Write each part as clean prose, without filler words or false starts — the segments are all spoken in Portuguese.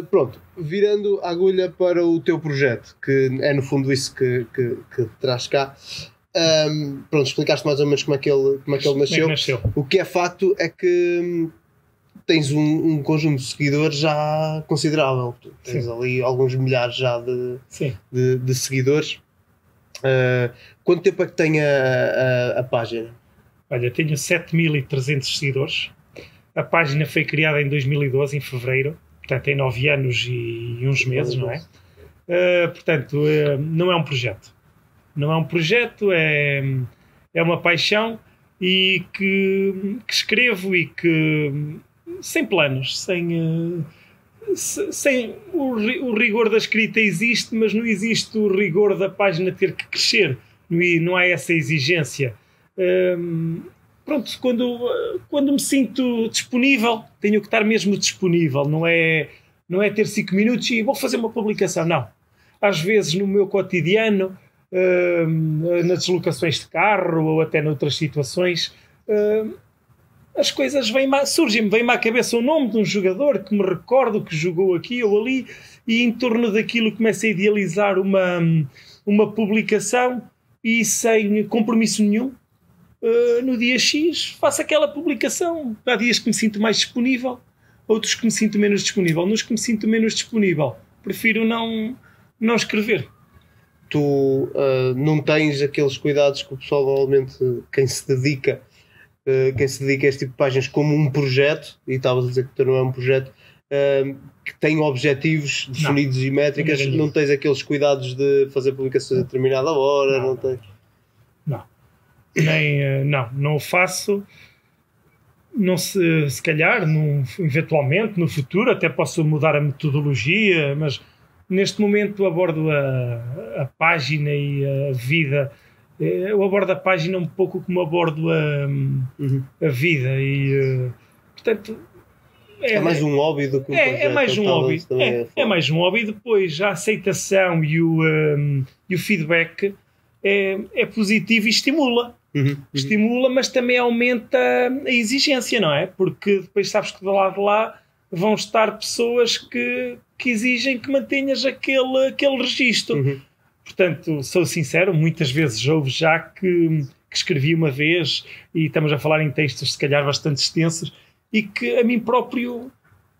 Pronto, virando a agulha para o teu projeto, que é no fundo isso que traz cá. Pronto, explicaste mais ou menos como é que ele nasceu. O que é facto é que tens um conjunto de seguidores já considerável. Tens Sim. ali alguns milhares já de seguidores. Quanto tempo é que tem a página? Olha, tenho 7.300 seguidores. A página foi criada em 2012, em fevereiro. Portanto, tem 9 anos e uns meses, não é? Portanto, não é um projeto. Não é um projeto, é uma paixão e que escrevo e que sem planos, sem o rigor da escrita existe, mas não existe o rigor da página ter que crescer. Não há essa exigência. Pronto, quando me sinto disponível, tenho que estar mesmo disponível. Não é ter 5 minutos e vou fazer uma publicação. Não. Às vezes no meu cotidiano, nas deslocações de carro ou até noutras situações, as coisas vêm-me à cabeça o nome de um jogador que me recordo que jogou aqui ou ali, e em torno daquilo começo a idealizar uma publicação e sem compromisso nenhum. No dia X faço aquela publicação. Há dias que me sinto mais disponível, outros que me sinto menos disponível. Nos que me sinto menos disponível, prefiro não escrever. Tu não tens aqueles cuidados que o pessoal, normalmente, quem se dedica a este tipo de páginas como um projeto, e estavas a dizer que não é um projeto, que tem objetivos definidos e métricas, não tens aqueles cuidados de fazer publicações a determinada hora, não tens? Não o faço. Não se calhar, eventualmente, no futuro, até posso mudar a metodologia, mas neste momento abordo a página e a vida. Eu abordo a página um pouco como abordo a vida e, portanto... É mais um hobby do que um projeto. É mais um hobby. É mais um hobby. Depois a aceitação e o feedback é positivo e estimula. Estimula, mas também aumenta a exigência, não é? Porque depois sabes que do lado de lá vão estar pessoas que exigem que mantenhas aquele registro. Portanto, sou sincero, muitas vezes houve já que escrevi uma vez, e estamos a falar em textos se calhar bastante extensos, e que a mim próprio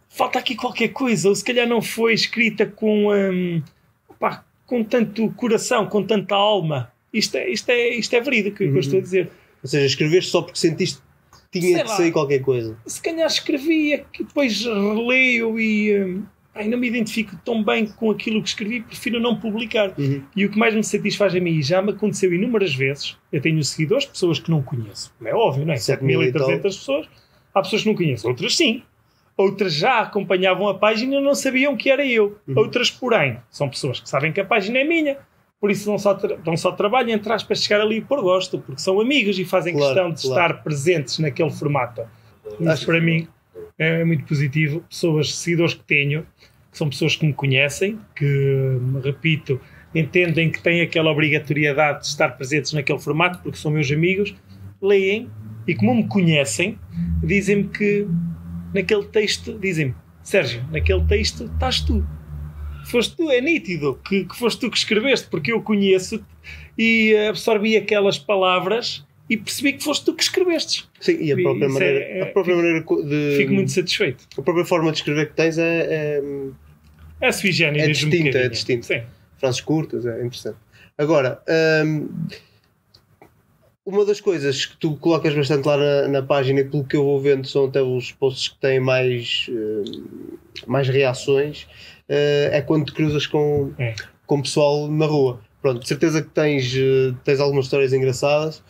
falta aqui qualquer coisa, ou se calhar não foi escrita com tanto coração, com tanta alma. Isto é verídico, o que eu estou a dizer. Ou seja, escreveste só porque sentiste que tinha que sair qualquer coisa. Se calhar escrevia, que depois releio e não me identifico tão bem com aquilo que escrevi, prefiro não publicar. E o que mais me satisfaz a mim, já me aconteceu inúmeras vezes, eu tenho seguidores, pessoas que não conheço. Não é óbvio, não é? 7.300 pessoas, há pessoas que não conheço. Outras sim. Outras já acompanhavam a página e não sabiam que era eu. Outras, porém, são pessoas que sabem que a página é minha. Por isso dão só trabalho, entre aspas, chegar ali por gosto, porque são amigos e fazem questão de estar presentes naquele formato. Isso para mim é muito positivo. Seguidores que tenho, que são pessoas que me conhecem, que, repito, entendem que têm aquela obrigatoriedade de estar presentes naquele formato, porque são meus amigos, leem e, como me conhecem, dizem-me que naquele texto, dizem-me: Sérgio, naquele texto estás tu. Foste tu, é nítido que foste tu que escreveste, porque eu conheço e absorvi aquelas palavras e percebi que foste tu que escreveste. Sim, e a própria maneira de... Fico muito satisfeito. A própria forma de escrever que tens é sui generis, é distinta. Sim. Frases curtas, é interessante. Agora, uma das coisas que tu colocas bastante lá na página, e pelo que eu vou vendo são até os posts que têm mais reações, é quando te cruzas com pessoal na rua. Pronto, de certeza que tens algumas histórias engraçadas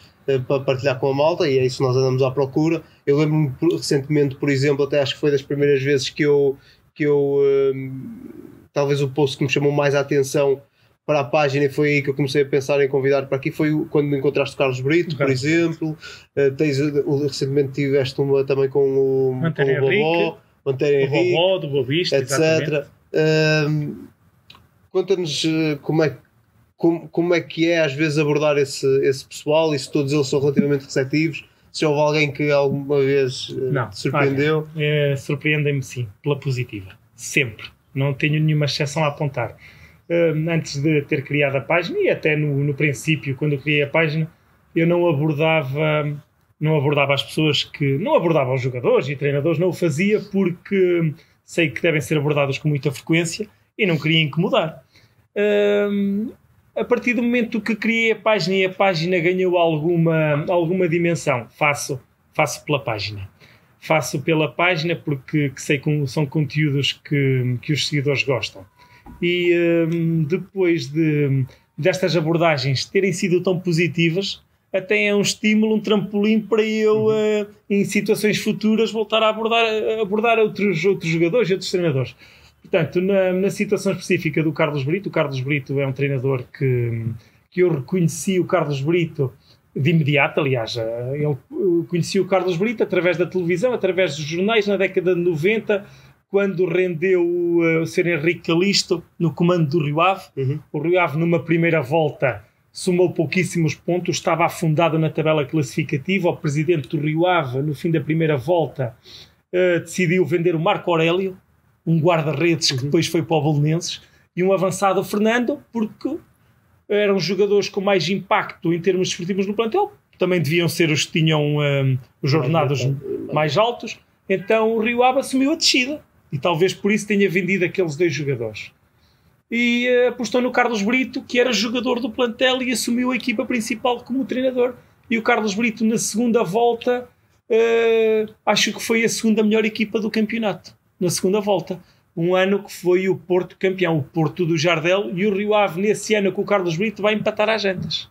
para partilhar com a malta, e é isso que nós andamos à procura. Eu lembro-me recentemente, por exemplo, até acho que foi das primeiras vezes que eu talvez o post que me chamou mais a atenção para a página, e foi aí que eu comecei a pensar em convidar para aqui, foi quando encontraste o Carlos Brito, por exemplo. Recentemente tiveste uma também com o Antero Henrique, do Boa Vista, etc. Conta-nos como é que é às vezes abordar esse pessoal, e se todos eles são relativamente receptivos, se houve alguém que alguma vez te surpreendeu. Surpreendem-me sim, pela positiva, sempre. não tenho nenhuma exceção a apontar. Antes de ter criado a página, e até no princípio, quando eu criei a página, eu não abordava as pessoas não abordava os jogadores e treinadores, não o fazia porque sei que devem ser abordados com muita frequência e não queria incomodar. A partir do momento que criei a página e a página ganhou alguma dimensão, faço pela página. Faço pela página porque sei que são conteúdos que os seguidores gostam. E depois destas abordagens terem sido tão positivas, até é um estímulo, um trampolim para eu, em situações futuras, voltar a abordar outros jogadores e outros treinadores. Portanto, na situação específica do Carlos Brito, o Carlos Brito é um treinador que eu reconheci o Carlos Brito de imediato. Aliás, eu conheci o Carlos Brito através da televisão, através dos jornais, na década de 90, quando rendeu o Sr. Henrique Calisto no comando do Rio Ave. O Rio Ave, numa primeira volta, somou pouquíssimos pontos, estava afundado na tabela classificativa. O presidente do Rio Ave, no fim da primeira volta, decidiu vender o Marco Aurélio, um guarda-redes que depois foi para o Belenenses, e um avançado, Fernando, porque eram jogadores com mais impacto em termos desportivos no plantel. Também deviam ser os que tinham os ordenados mais altos. Então o Rio Ave assumiu a descida e talvez por isso tenha vendido aqueles 2 jogadores. E apostou no Carlos Brito, que era jogador do plantel, e assumiu a equipa principal como treinador. E o Carlos Brito, na segunda volta, acho que foi a segunda melhor equipa do campeonato. Na segunda volta. Um ano que foi o Porto campeão, o Porto do Jardel, e o Rio Ave, nesse ano com o Carlos Brito, vai empatar às jantas.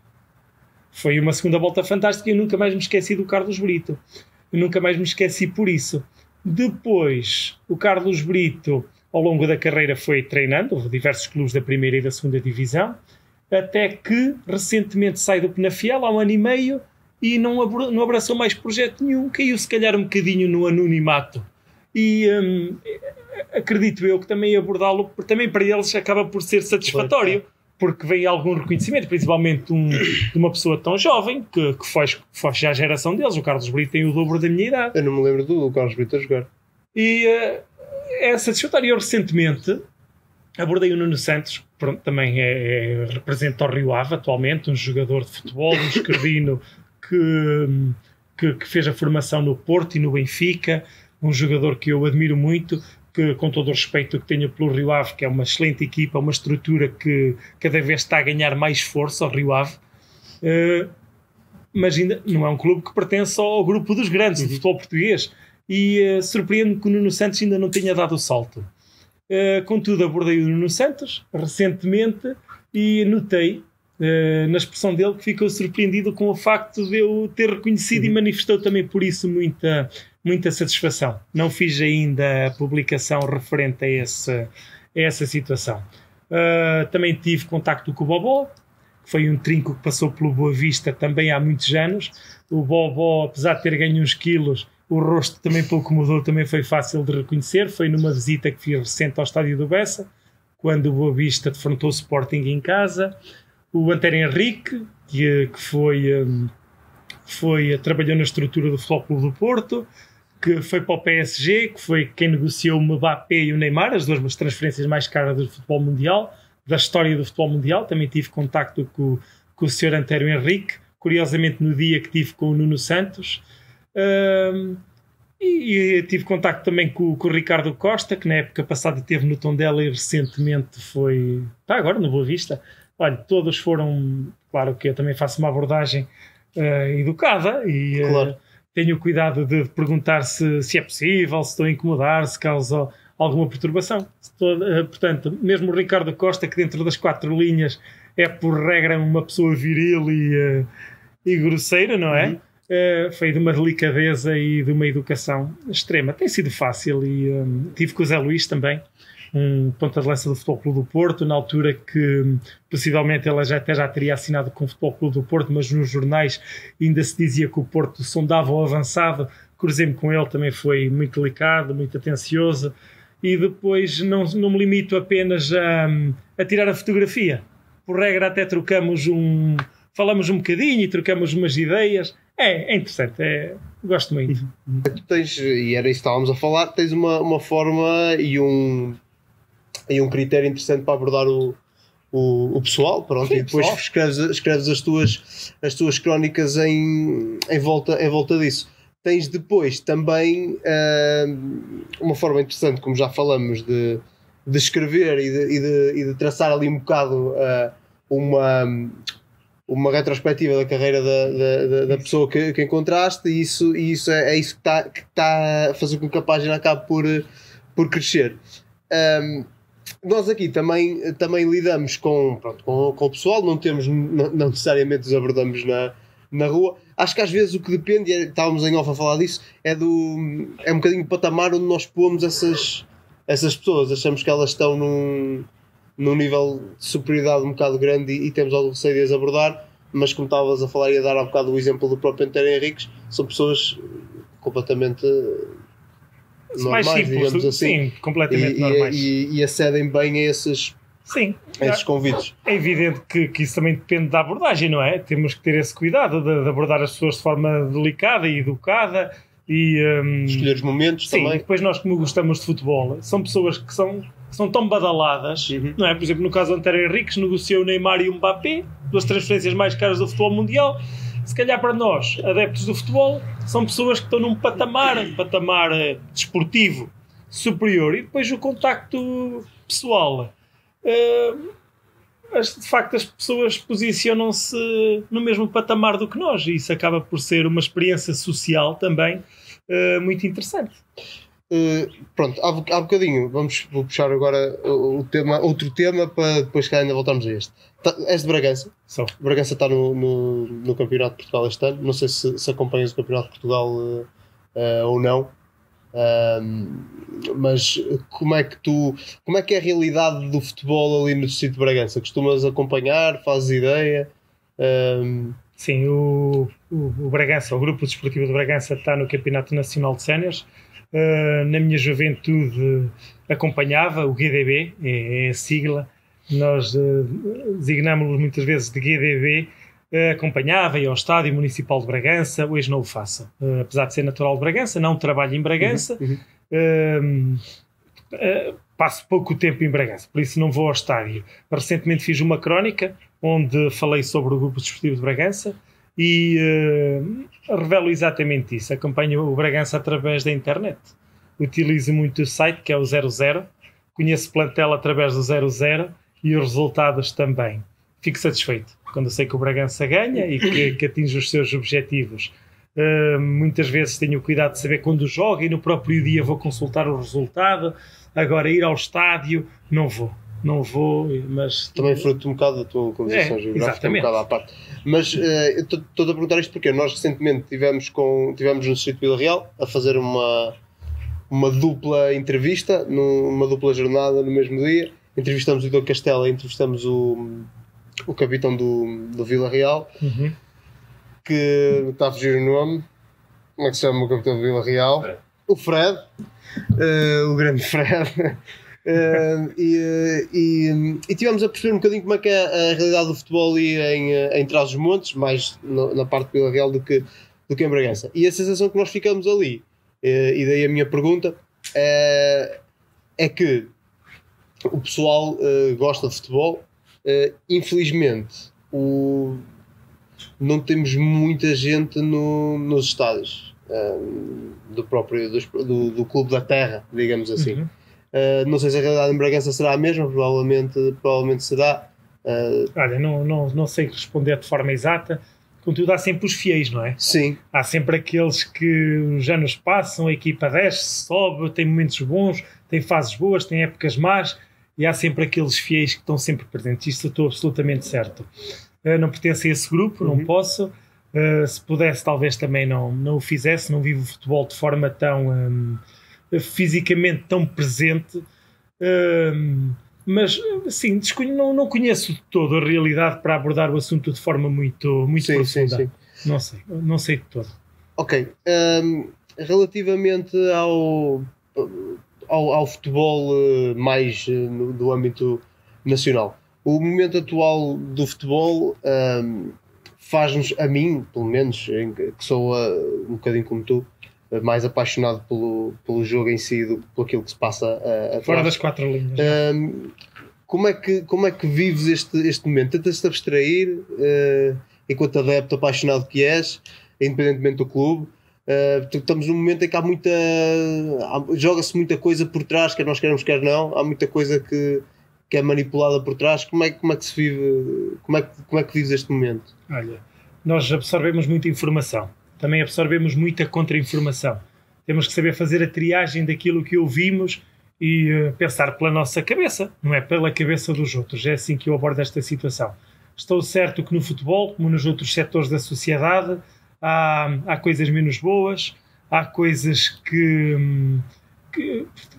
Foi uma segunda volta fantástica e eu nunca mais me esqueci do Carlos Brito. Eu nunca mais me esqueci por isso. Depois, o Carlos Brito, ao longo da carreira, foi treinando diversos clubes da primeira e da segunda divisão, até que recentemente sai do Penafiel há 1 ano e meio e não abraçou mais projeto nenhum, caiu se calhar um bocadinho no anonimato. E acredito eu que também abordá-lo, também para eles acaba por ser satisfatório, porque vem algum reconhecimento, principalmente de uma pessoa tão jovem, que foge à geração deles. O Carlos Brito tem o dobro da minha idade. Eu não me lembro do Carlos Brito a jogar. E é satisfatório. Eu recentemente abordei o Nuno Santos, pronto, também representa o Rio Ave atualmente, um jogador de futebol, um esquerdino que fez a formação no Porto e no Benfica, um jogador que eu admiro muito, que, com todo o respeito que tenho pelo Rio Ave, que é uma excelente equipa, uma estrutura que cada vez está a ganhar mais força, ao Rio Ave, mas ainda não é um clube que pertence ao grupo dos grandes do futebol português, e surpreende-me que o Nuno Santos ainda não tenha dado o salto. Contudo, abordei o Nuno Santos recentemente e notei na expressão dele que ficou surpreendido com o facto de eu ter reconhecido e manifestou também por isso muita satisfação. Não fiz ainda a publicação referente a essa situação. Também tive contacto com o Bobó, que foi um trinco que passou pelo Boa Vista também há muitos anos. O Bobó, apesar de ter ganho uns quilos, o rosto também pouco mudou, também foi fácil de reconhecer. Foi numa visita que fiz recente ao estádio do Bessa, quando o Boa Vista defrontou o Sporting em casa. O Antero Henrique, que trabalhou na estrutura do Futebol Clube do Porto, que foi para o PSG, que foi quem negociou o Mbappé e o Neymar, as 2 transferências mais caras do futebol mundial, da história do futebol mundial. Também tive contacto com o Sr. Antero Henrique, curiosamente no dia que tive com o Nuno Santos. E tive contacto também com o Ricardo Costa, que na época passada esteve no Tondela e recentemente está agora no Boa Vista. Olha, todos foram, claro que eu também faço uma abordagem educada e claro. Tenho cuidado de perguntar se é possível, se estou a incomodar, se causa alguma perturbação. Portanto, mesmo o Ricardo Costa, que dentro das 4 linhas é por regra uma pessoa viril e grosseira, não é? Foi de uma delicadeza e de uma educação extrema. Tem sido fácil e tive com o Zé Luís também, um ponta de lança do Futebol Clube do Porto, na altura que possivelmente ele até já teria assinado com o Futebol Clube do Porto, mas nos jornais ainda se dizia que o Porto sondava o avançado. Cruzei-me com ele, também foi muito delicado, muito atencioso, e depois não me limito apenas a tirar a fotografia. Por regra até falamos um bocadinho e trocamos umas ideias. É interessante, gosto muito. Tu tens, e era isso que estávamos a falar, tens uma forma e aí um critério interessante para abordar o pessoal, pronto, sim, e depois escreves as tuas crónicas em volta disso. Tens depois também uma forma interessante, como já falamos, de escrever e de traçar ali um bocado uma retrospectiva da carreira da pessoa que encontraste, e isso é isso que está a fazer com que a página acabe por crescer. Nós aqui também lidamos com o pessoal, não necessariamente os abordamos na rua. Acho que às vezes o que depende, estávamos em off a falar disso, é um bocadinho o patamar onde nós pomos essas pessoas. Achamos que elas estão num nível de superioridade um bocado grande e temos algum receio de as abordar, mas como estavas a falar e a dar há bocado o exemplo do próprio Antero Henriques, são pessoas completamente normais, mais simples, digamos assim, sim, completamente normais. E acedem bem a esses convites. É evidente que isso também depende da abordagem, não é? Temos que ter esse cuidado de abordar as pessoas de forma delicada e educada e escolher os momentos também. Depois nós, como gostamos de futebol, são pessoas que são tão badaladas, não é? Por exemplo, no caso do Antero Henriques, negociou o Neymar e o Mbappé, duas transferências mais caras do futebol mundial. Se calhar para nós, adeptos do futebol, são pessoas que estão num patamar desportivo superior, e depois o contacto pessoal. De facto, as pessoas posicionam-se no mesmo patamar do que nós, e isso acaba por ser uma experiência social também muito interessante. Pronto, há bocadinho vou puxar agora outro tema para depois que ainda voltarmos a este. És de Bragança? Sou. Bragança está no Campeonato de Portugal este ano. Não sei se acompanhas o Campeonato de Portugal ou não, mas como é que é a realidade do futebol ali no distrito de Bragança? Costumas acompanhar? Fazes ideia? Sim, o Bragança, o Grupo Desportivo de Bragança, está no Campeonato Nacional de Séniores. Na minha juventude acompanhava o GDB, é a sigla. Nós designámos-nos muitas vezes de GDB. Acompanhava, ia ao Estádio Municipal de Bragança. Hoje não o faço, apesar de ser natural de Bragança, não trabalho em Bragança. Passo pouco tempo em Bragança, por isso não vou ao estádio. Recentemente fiz uma crónica onde falei sobre o Grupo Desportivo de Bragança e revelo exatamente isso. Acompanho o Bragança através da internet, utilizo muito o site, que é o 00, conheço plantel através do 00 e os resultados também. Fico satisfeito quando eu sei que o Bragança ganha e que atinge os seus objetivos. Muitas vezes tenho o cuidado de saber quando joga e no próprio dia vou consultar o resultado. Agora, ir ao estádio, não vou, mas... Também fruto um bocado da tua localização geográfica, um bocado à parte. Mas estou a perguntar isto porque nós recentemente tivemos no Distrito de Vila Real a fazer uma dupla entrevista, numa dupla jornada no mesmo dia. Entrevistamos o Diogo Castela e entrevistamos o capitão do Vila Real, que está a fugir o nome. Como é que se chama o capitão do Vila Real? O Fred, o grande Fred. E tivemos a perceber um bocadinho como é que é a realidade do futebol ali em Trás-os-Montes, mais na parte de Vila Real do que em Bragança. E a sensação que nós ficamos ali, e daí a minha pergunta, é que o pessoal gosta de futebol. Infelizmente não temos muita gente nos estádios do clube da terra, digamos assim. Não sei se a realidade em Bragança será a mesma, provavelmente será. Olha, não sei responder de forma exata. Contudo, há sempre os fiéis, não é? Sim. Há sempre aqueles que os anos passam, a equipa desce, sobe, tem momentos bons, tem fases boas, tem épocas más, e há sempre aqueles fiéis que estão sempre presentes. Isto estou absolutamente certo. Não pertenço a esse grupo, não posso. Se pudesse, talvez também não o fizesse. Não vivo o futebol de forma tão fisicamente tão presente. Mas, sim, não conheço de todo a realidade para abordar o assunto de forma muito profunda. Sim. Não sei de todo. Ok. Relativamente ao futebol mais do âmbito nacional, o momento atual do futebol faz-nos, a mim, pelo menos, que sou um bocadinho como tu, mais apaixonado pelo jogo em si do que por aquilo que se passa atrás. Fora das 4 linhas. Como é que vives este momento? Tentas-te abstrair enquanto adepto apaixonado que és, independentemente do clube? Estamos num momento em que joga-se muita coisa por trás, quer nós queremos, quer não. Há muita coisa que é manipulada por trás. Como é que se vive? Como é que vives este momento? Olha, nós absorvemos muita informação. Também absorvemos muita contra-informação. Temos que saber fazer a triagem daquilo que ouvimos e pensar pela nossa cabeça, não é pela cabeça dos outros. É assim que eu abordo esta situação. Estou certo que no futebol, como nos outros setores da sociedade, há coisas menos boas, há coisas que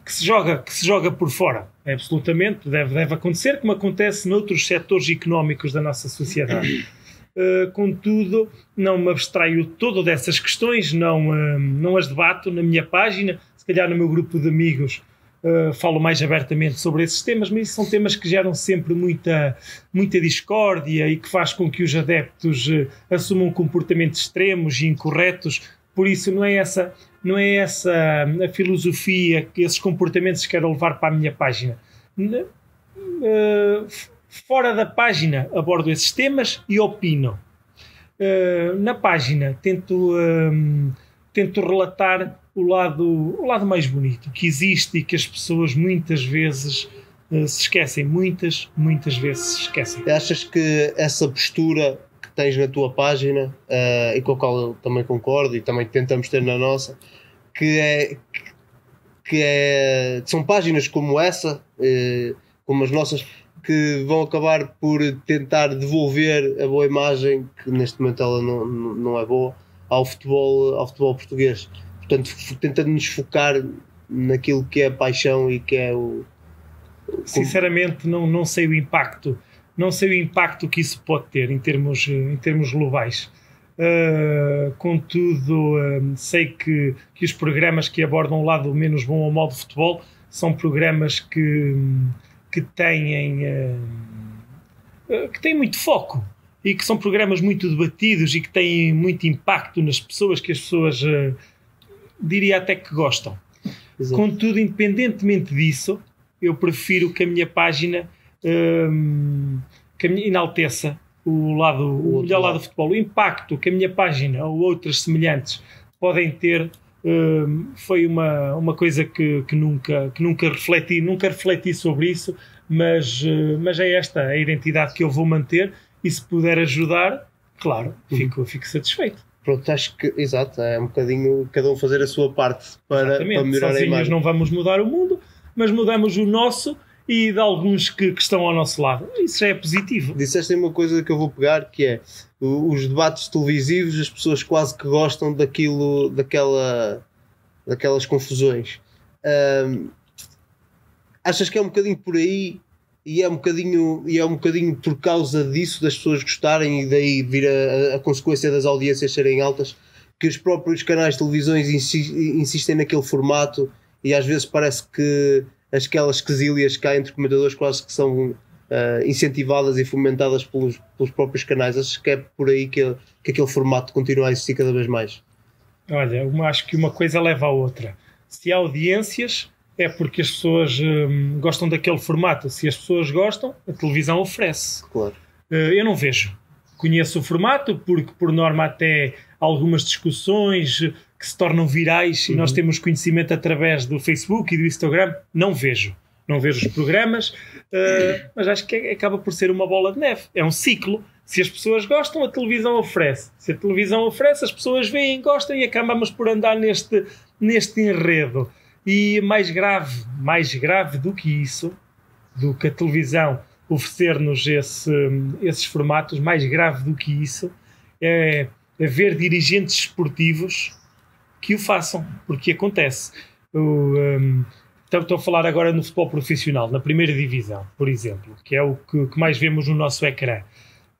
se joga por fora. É absolutamente, deve acontecer, como acontece noutros setores económicos da nossa sociedade. Contudo, não me abstraio todo dessas questões, não as debato na minha página, se calhar no meu grupo de amigos falo mais abertamente sobre esses temas, mas são temas que geram sempre muita discórdia e que faz com que os adeptos assumam comportamentos extremos e incorretos. Por isso não é essa a filosofia, que esses comportamentos que quero levar para a minha página. Fora da página abordo esses temas e opino. Na página tento relatar o lado mais bonito que existe e que as pessoas muitas vezes se esquecem. Muitas vezes se esquecem. Achas que essa postura que tens na tua página, e com a qual eu também concordo e também tentamos ter na nossa, que são páginas como essa, como as nossas, que vão acabar por tentar devolver a boa imagem, que neste momento ela não é boa, ao futebol português. Portanto, tentando nos focar naquilo que é a paixão e que é o... Sinceramente, não sei o impacto. Não sei o impacto que isso pode ter em termos globais. Contudo, sei que os programas que abordam o lado menos bom ou mau do futebol são programas que têm muito foco e que são programas muito debatidos e que têm muito impacto nas pessoas, que as pessoas diria até que gostam. Exato. Contudo, independentemente disso, eu prefiro que a minha página enalteça o melhor lado do futebol. O impacto que a minha página ou outras semelhantes podem ter foi uma coisa que nunca refleti sobre isso, mas é esta a identidade que eu vou manter, e se puder ajudar, claro, fico satisfeito. Pronto, acho que, exato, é um bocadinho cada um fazer a sua parte para melhorar a imagem. Não vamos mudar o mundo, mas mudamos o nosso e de alguns que estão ao nosso lado. Isso já é positivo. Disseste uma coisa que eu vou pegar, que é os debates televisivos, as pessoas quase que gostam daquelas confusões. Achas que é um bocadinho por aí e é um bocadinho por causa disso, das pessoas gostarem e daí vir a consequência das audiências serem altas, que os próprios canais de televisões insistem naquele formato e às vezes parece que aquelas quesílias que há entre comentadores quase que são incentivadas e fomentadas pelos próprios canais? Achas que é por aí que aquele formato continua a existir cada vez mais? Olha, acho que uma coisa leva à outra. Se há audiências, é porque as pessoas gostam daquele formato. Se as pessoas gostam, a televisão oferece. Claro. Eu não vejo. Conheço o formato porque, por norma, até algumas discussões que se tornam virais e nós temos conhecimento através do Facebook e do Instagram. Não vejo os programas, mas acho que acaba por ser uma bola de neve. É um ciclo. Se as pessoas gostam, a televisão oferece. Se a televisão oferece, as pessoas veem, gostam e acabamos por andar neste enredo. E mais grave do que isso, do que a televisão oferecer-nos esses formatos, mais grave do que isso, é ver dirigentes esportivos que o façam, porque acontece. Estou a falar agora no futebol profissional, na primeira divisão, por exemplo, que é o que mais vemos no nosso ecrã.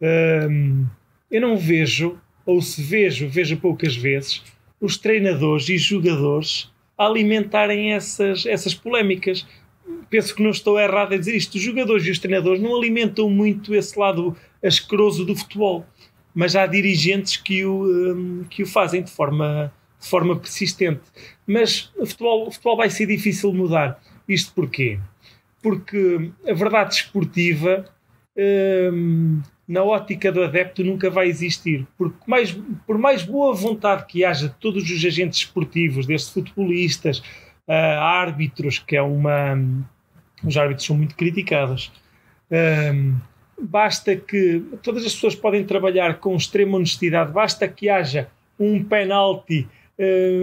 Eu não vejo, ou se vejo poucas vezes, os treinadores e jogadores a alimentarem essas polémicas. Penso que não estou errado a dizer isto. Os jogadores e os treinadores não alimentam muito esse lado asqueroso do futebol, mas há dirigentes que o fazem de forma de forma persistente. Mas o futebol vai ser difícil de mudar. Isto porquê? Porque a verdade esportiva, na ótica do adepto, nunca vai existir. Porque por mais boa vontade que haja de todos os agentes esportivos, desde futebolistas, árbitros, que os árbitros são muito criticados, basta que todas as pessoas podem trabalhar com extrema honestidade, basta que haja um penalti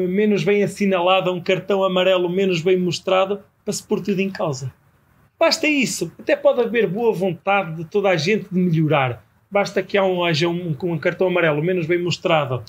menos bem assinalado, um cartão amarelo menos bem mostrado, para se pôr tudo em causa. Basta isso. Até pode haver boa vontade de toda a gente de melhorar. Basta que haja um cartão amarelo menos bem mostrado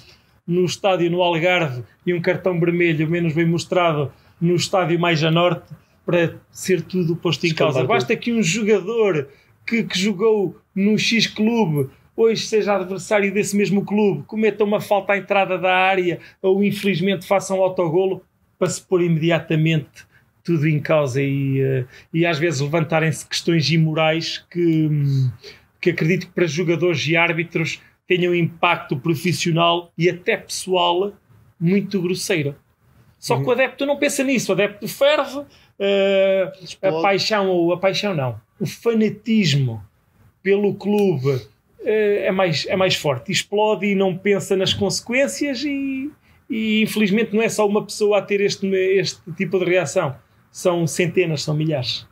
no estádio no Algarve e um cartão vermelho menos bem mostrado no estádio mais a norte, para ser tudo posto em causa. Basta que um jogador que jogou no X clube hoje seja adversário desse mesmo clube, cometa uma falta à entrada da área ou infelizmente faça um autogolo, para se pôr imediatamente tudo em causa e às vezes levantarem-se questões imorais que acredito que para jogadores e árbitros tenham um impacto profissional e até pessoal muito grosseiro. Só que o adepto não pensa nisso. O adepto ferve, a paixão não. O fanatismo pelo clube é mais forte. Explode e não pensa nas consequências e infelizmente não é só uma pessoa a ter este tipo de reação. São centenas, são milhares.